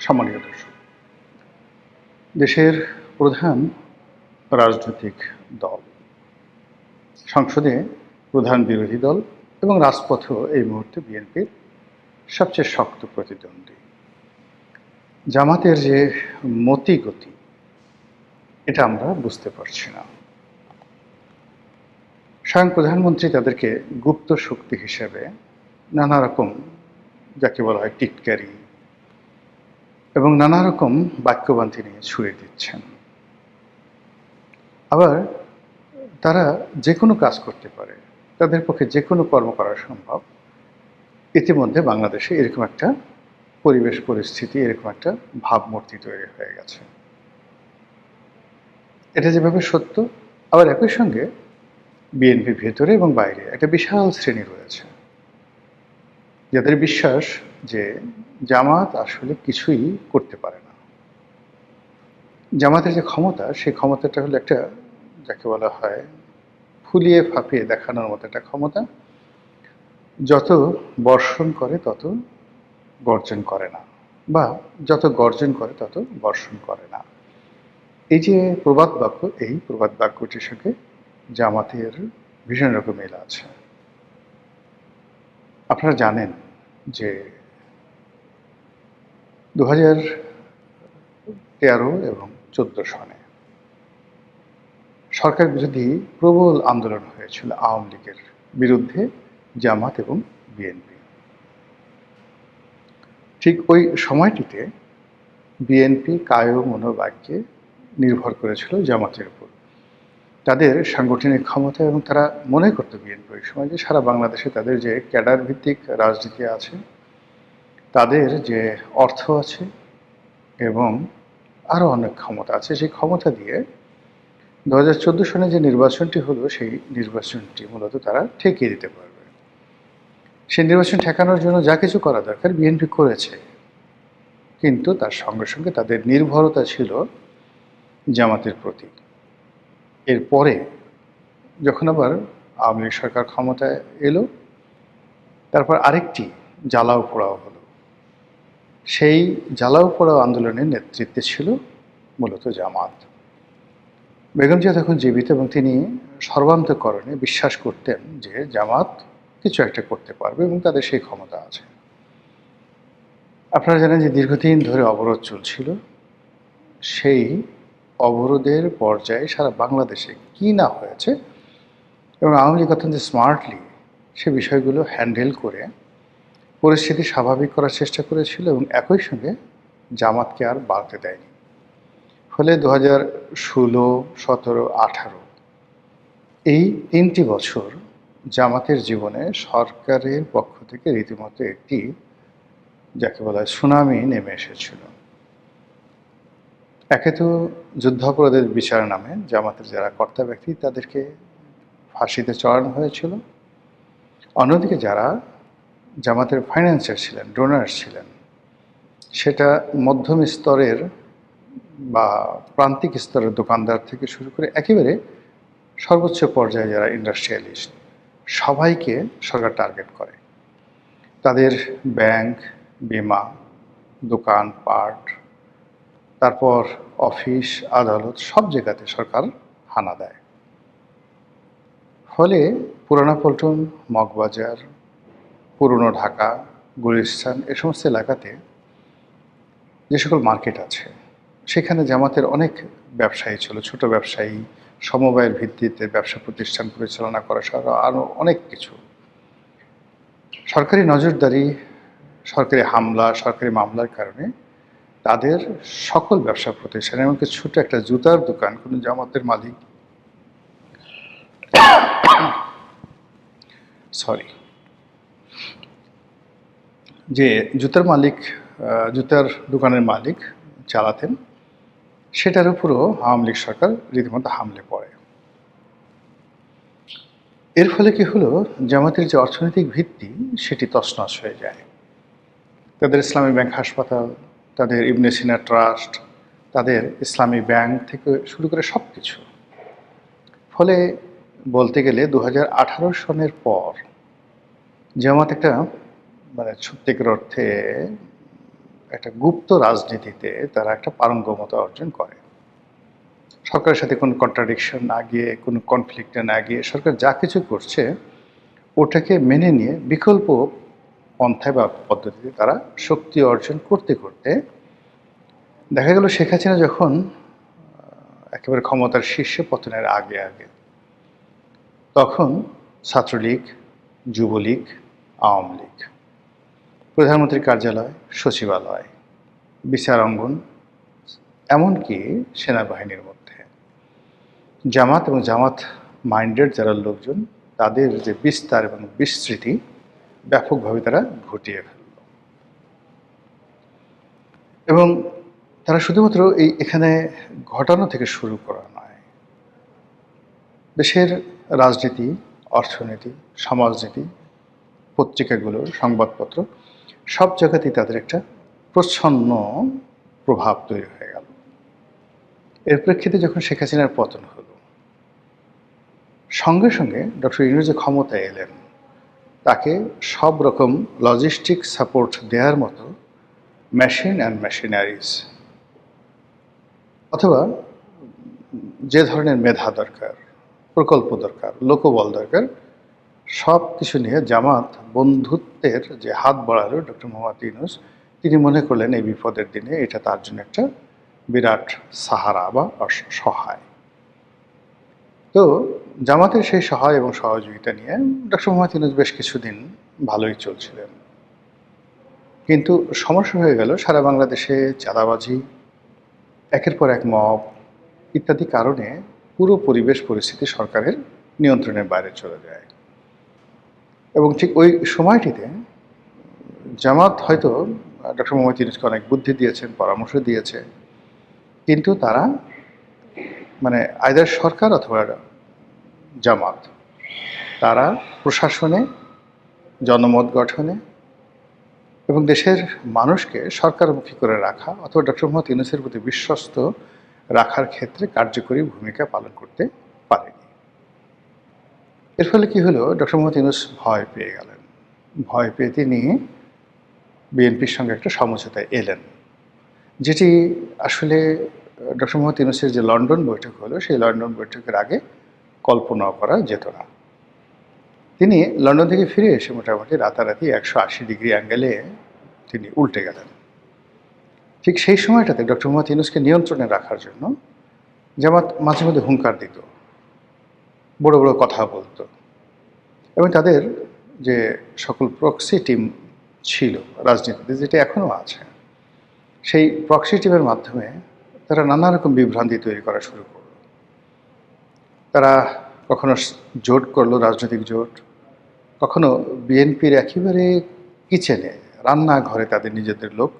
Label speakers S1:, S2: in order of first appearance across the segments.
S1: সম্মানীয় দর্শক, দেশের প্রধান রাজনৈতিক দল, সংসদে প্রধান বিরোধী দল এবং রাজপথেও এই মুহূর্তে বিএনপির সবচেয়ে শক্ত প্রতিদ্বন্দ্বী জামাতের যে মতিগতি, এটা আমরা বুঝতে পারছি না। স্বয়ং প্রধানমন্ত্রী তাদেরকে গুপ্ত শক্তি হিসেবে নানা রকম, যাকে বলা হয় টিটকারি এবং নানা রকম বাক্যবান্তি নিয়ে ছুড়ে দিচ্ছেন। আবার তারা যে কোনো কাজ করতে পারে, তাদের পক্ষে যে কোনো কর্ম করা সম্ভব। ইতিমধ্যে বাংলাদেশে এরকম একটা পরিবেশ পরিস্থিতি, এরকম একটা ভাবমূর্তি তৈরি হয়ে গেছে। এটা যেভাবে সত্য, আবার একই সঙ্গে বিএনপির ভেতরে এবং বাইরে একটা বিশাল শ্রেণী রয়েছে যাদের বিশ্বাস যে জামাত আসলে কিছুই করতে পারে না। জামাতের যে ক্ষমতা, সেই ক্ষমতাটা হলো একটা, যাকে বলা হয় ফুলিয়ে ফাঁপিয়ে দেখানোর মতো একটা ক্ষমতা। যত বর্ষণ করে তত গর্জন করে না, বা যত গর্জন করে তত বর্ষণ করে না। এই যে প্রবাদ বাক্য, এই প্রবাদ বাক্যটির সঙ্গে জামাতের ভীষণ রকম মিল আছে। আপনারা জানেন যে 2013 এবং 2014 সনে সরকার বিরোধী প্রবল আন্দোলন হয়েছিল আওয়ামী লীগের বিরুদ্ধে জামাত এবং বিএনপি। ঠিক ওই সময়টিতে বিএনপি কায় মনোবাক্যে নির্ভর করেছিল জামাতের উপর, তাদের সাংগঠনিক ক্ষমতা, এবং তারা মনে করতো বিএনপি ওই সময় যে সারা বাংলাদেশে তাদের যে ক্যাডার ভিত্তিক রাজনীতি আছে, তাদের যে অর্থ আছে এবং আরও অনেক ক্ষমতা আছে, সেই ক্ষমতা দিয়ে 2014 সনে যে নির্বাচনটি হলো, সেই নির্বাচনটি মূলত তারা ঠেকিয়ে দিতে পারবে। সেই নির্বাচন ঠেকানোর জন্য যা কিছু করা দরকার বিএনপি করেছে, কিন্তু তার সঙ্গে সঙ্গে তাদের নির্ভরতা ছিল জামাতের প্রতি। এরপরে যখন আবার আওয়ামী লীগ সরকার ক্ষমতায় এলো, তারপর আরেকটি জ্বালাও পোড়াও হলো। সেই জ্বালাও পোড়াও আন্দোলনের নেতৃত্বে ছিল মূলত জামাত। বেগম জিয়া তখন জীবিত এবং তিনি সর্বান্তকরণে বিশ্বাস করতেন যে জামাত কিছু একটা করতে পারবে এবং তাদের সেই ক্ষমতা আছে। আপনারা জানেন যে দীর্ঘদিন ধরে অবরোধ চলছিল। সেই অবরোধের পর্যায়ে সারা বাংলাদেশে কি না হয়েছে, এবং আওয়ামী লীগ অত্যন্ত স্মার্টলি সে বিষয়গুলো হ্যান্ডেল করে পরিস্থিতি স্বাভাবিক করার চেষ্টা করেছিল এবং একই সঙ্গে জামাতকে আর বাড়তে দেয়নি। ফলে 2016, 17, 18 এই 3টি বছর জামাতের জীবনে সরকারের পক্ষ থেকে রীতিমতো একটি, যাকে বলা হয় সুনামি নেমে এসেছিল। একে তো যুদ্ধাপরাধের বিচার নামে জামাতের যারা কর্তা ব্যক্তি তাদেরকে ফাঁসিতে চড়ানো হয়েছিল। অন্যদিকে যারা জামাতের ফাইন্যান্সার ছিলেন, ডোনার্স ছিলেন, সেটা মধ্যম স্তরের বা প্রান্তিক স্তরের দোকানদার থেকে শুরু করে একেবারে সর্বোচ্চ পর্যায়ে যারা ইন্ডাস্ট্রিয়ালিস্ট, সবাইকে সরকার টার্গেট করে। তাদের ব্যাংক, বিমা, দোকানপাট, তারপর অফিস, আদালত, সব জায়গাতে সরকার হানা দেয়। ফলে পুরানা পল্টন, মগবাজার, পুরনো ঢাকা, গুলিস্তান, এ সমস্ত এলাকাতে যে সকল মার্কেট আছে, সেখানে জামাতের অনেক ব্যবসায়ী ছিল, ছোট ব্যবসায়ী, সমবায়ের ভিত্তিতে ব্যবসা প্রতিষ্ঠান পরিচালনা করা সহ আরও অনেক কিছু। সরকারি নজরদারি, সরকারি হামলা, সরকারি মামলার কারণে তাদের সকল ব্যবসা প্রতিষ্ঠান, এমনকি ছোট একটা জুতার দোকান কোনো জামাতের মালিক যে জুতার দোকানের মালিক চালাতেন, সেটার উপরও আওয়ামী লীগ সরকার রীতিমতো হামলে পড়ে। এর ফলে কি হলো, জামাতের যে অর্থনৈতিক ভিত্তি সেটি তছনছ হয়ে যায়। তাদের ইসলামী ব্যাংক হাসপাতাল, তাদের ইবনে সিনা ট্রাস্ট, তাদের ইসলামী ব্যাংক থেকে শুরু করে সব কিছু। ফলে বলতে গেলে 2018 সনের পর জামাত একটা সত্যিকার অর্থে একটা গুপ্ত রাজনীতিতে তারা একটা পারঙ্গমতা অর্জন করে। সরকারের সাথে কোনো কন্ট্রাডিকশন না গিয়ে, কোনো কনফ্লিক্টে না গিয়ে সরকার যা কিছু করছে ওটাকে মেনে নিয়ে বিকল্প পন্থায় বা পদ্ধতিতে তারা শক্তি অর্জন করতে করতে দেখা গেল শেখ হাসিনা যখন একেবারে ক্ষমতার শীর্ষে পতনের আগে আগে তখন ছাত্রলীগ, যুবলীগ, আওয়ামী লীগ, প্রধানমন্ত্রীর কার্যালয়, সচিবালয়, বিচার অঙ্গন, এমনকি সেনাবাহিনীর মধ্যে জামাত এবং জামাত মাইন্ডেড যারা লোকজন তাদের যে বিস্তার এবং বিস্তৃতি ব্যাপকভাবে তারা ঘটিয়ে ফেলল। এবং তারা শুধুমাত্র এখানে ঘটানো থেকে শুরু করা নয়, দেশের রাজনীতি, অর্থনীতি, সমাজনীতি, পত্রিকাগুলো, সংবাদপত্র সব জায়গাতেই তাদের একটা প্রচ্ছন্ন প্রভাব তৈরি হয়ে গেল। এর প্রেক্ষিতে যখন শেখ হাসিনার পতন হলো, সঙ্গে সঙ্গে ডক্টর ইউনূস যে ক্ষমতায় এলেন তাকে সব রকম লজিস্টিক সাপোর্ট দেওয়ার মতো মেশিন অ্যান্ড মেশিনারিজ অথবা যে ধরনের মেধা দরকার, প্রকল্প দরকার, লোকবল দরকার, সব কিছু নিয়ে জামাত বন্ধুত্বের যে হাত বাড়ালো ডক্টর মোহাম্মদ ইউনূস, তিনি মনে করলেন এই বিপদের দিনে এটা তার জন্য একটা বিরাট সাহারা বা সহায়। তো জামাতের সেই সহায় এবং সহযোগিতা নিয়ে ডক্টর মোহাম্মদ ইউনূস বেশ কিছুদিন ভালোই চলছিলেন। কিন্তু সমস্যা হয়ে গেল, সারা বাংলাদেশে চাঁদাবাজি, একের পর এক মব ইত্যাদি কারণে পুরো পরিবেশ পরিস্থিতি সরকারের নিয়ন্ত্রণের বাইরে চলে যায়। এবং ঠিক ওই সময়টিতে জামাত হয়তো ডক্টর মোহাম্মদ ইউনূসকে অনেক বুদ্ধি দিয়েছেন, পরামর্শ দিয়েছে, কিন্তু তারা মানে আইদার সরকার অথবা জামাত তারা প্রশাসনে, জনমত গঠনে এবং দেশের মানুষকে সরকারমুখী করে রাখা অথবা ডক্টর মোহাম্মদ ইউনূসের প্রতি বিশ্বস্ত রাখার ক্ষেত্রে কার্যকরী ভূমিকা পালন করতে পারেনি। এর ফলে কি হলো, ডক্টর মোহাম্মদ ইউনূস ভয় পেয়ে গেলেন। ভয় পেয়ে তিনি বিএনপির সঙ্গে একটা সমঝোতায় এলেন, যেটি আসলে ডক্টর মোহাম্মদ ইউনূসের যে লন্ডন বৈঠক হলো সেই লন্ডন বৈঠকের আগে কল্পনা করা যেত না। তিনি লন্ডন থেকে ফিরে এসে মোটামুটি রাতারাতি 180 ডিগ্রি অ্যাঙ্গেলে তিনি উল্টে গেলেন। ঠিক সেই সময়টাতে ডক্টর মোহাম্মদ ইউনূসকে নিয়ন্ত্রণে রাখার জন্য জামাত মাঝে মধ্যে হুঙ্কার দিত, বড় বড় কথা বলতো এবং তাদের যে সকল প্রক্সি টিম ছিল রাজনীতিতে, যেটা এখনও আছে, সেই প্রক্সি টিমের মাধ্যমে তারা নানা রকম বিভ্রান্তি তৈরি করা শুরু করলো। তারা কখনো জোট করলো, রাজনৈতিক জোট, কখনো বিএনপির একেবারে কিচেনে, রান্নাঘরে তাদের নিজেদের লোক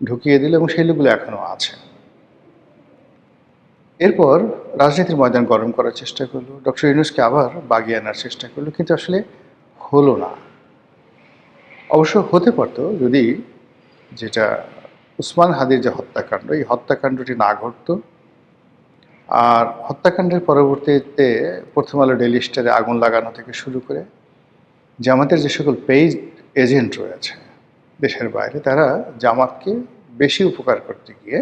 S1: ঢুকিয়ে দিল এবং সেই লোকগুলো এখনও আছে। এরপর রাজনীতির ময়দান গরম করার চেষ্টা করলো, ডক্টর ইউনূসকে আবার বাগিয়ে আনার চেষ্টা করলো, কিন্তু আসলে হলো না। অবশ্য হতে পারতো যদি যেটা উসমান হাদির যে হত্যাকাণ্ড, এই হত্যাকাণ্ডটি না ঘটতো আর হত্যাকাণ্ডের পরবর্তীতে প্রথম আলো ডেইলি স্টারে আগুন লাগানো থেকে শুরু করে জামাতের যে সকল পেইড এজেন্ট রয়েছে দেশের বাইরে, তারা জামাতকে বেশি উপকার করতে গিয়ে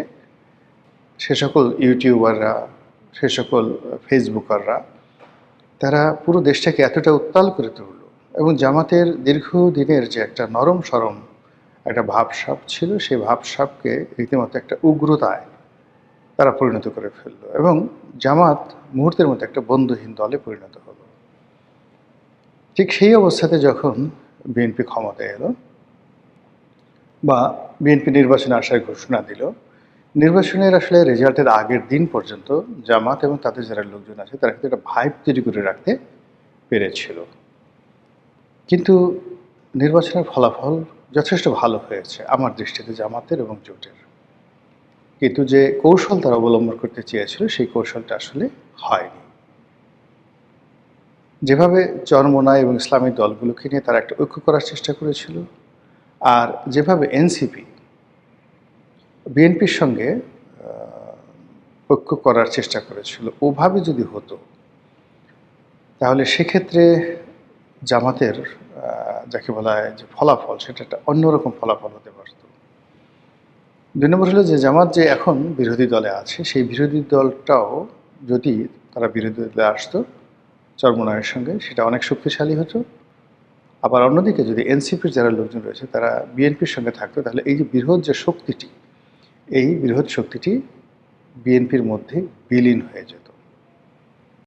S1: সে সকল ইউটিউবাররা, সে সকল ফেসবুকাররা তারা পুরো দেশটাকে এতটা উত্তাল করে তুলল এবং জামাতের দীর্ঘদিনের যে একটা নরম সরম একটা ভাবসাব ছিল, সেই ভাবসাবকে রীতিমতো একটা উগ্রতায় তারা পরিণত করে ফেললো এবং জামাত মুহূর্তের মধ্যে একটা বন্ধুহীন দলে পরিণত হলো। ঠিক সেই অবস্থাতে যখন বিএনপি ক্ষমতায় এলো বা বিএনপি নির্বাচনে আসার ঘোষণা দিল, নির্বাচনের আসলে রেজাল্টের আগের দিন পর্যন্ত জামাত এবং তাদের যারা লোকজন আছে তারা কিন্তু একটা ভাইব তৈরি করে রাখতে পেরেছিল। কিন্তু নির্বাচনের ফলাফল যথেষ্ট ভালো হয়েছে আমার দৃষ্টিতে জামাতের এবং জোটের, কিন্তু যে কৌশল তারা অবলম্বন করতে চেয়েছিল সেই কৌশলটা আসলে হয়নি। যেভাবে চরমোনাই এবং ইসলামিক দলগুলোকে নিয়ে তারা একটা ঐক্য করার চেষ্টা করেছিল, আর যেভাবে এনসিপি বিএনপির সঙ্গে ঐক্য করার চেষ্টা করেছিল, ওভাবে যদি হতো তাহলে সেক্ষেত্রে জামাতের যাকে বলা হয় যে ফলাফল, সেটা একটা অন্যরকম ফলাফল হতে পারত। ২ নম্বর হলো যে জামাত যে এখন বিরোধী দলে আছে, সেই বিরোধী দলটাও যদি তারা বিরোধী দলে আসতো চরমোনাইয়ের সঙ্গে, সেটা অনেক শক্তিশালী হতো। আবার অন্যদিকে যদি এনসিপির যারা লোকজন রয়েছে তারা বিএনপির সঙ্গে থাকতো, তাহলে এই যে বৃহৎ যে শক্তিটি, এই বৃহৎ শক্তিটি বিএনপির মধ্যে বিলীন হয়ে যেত।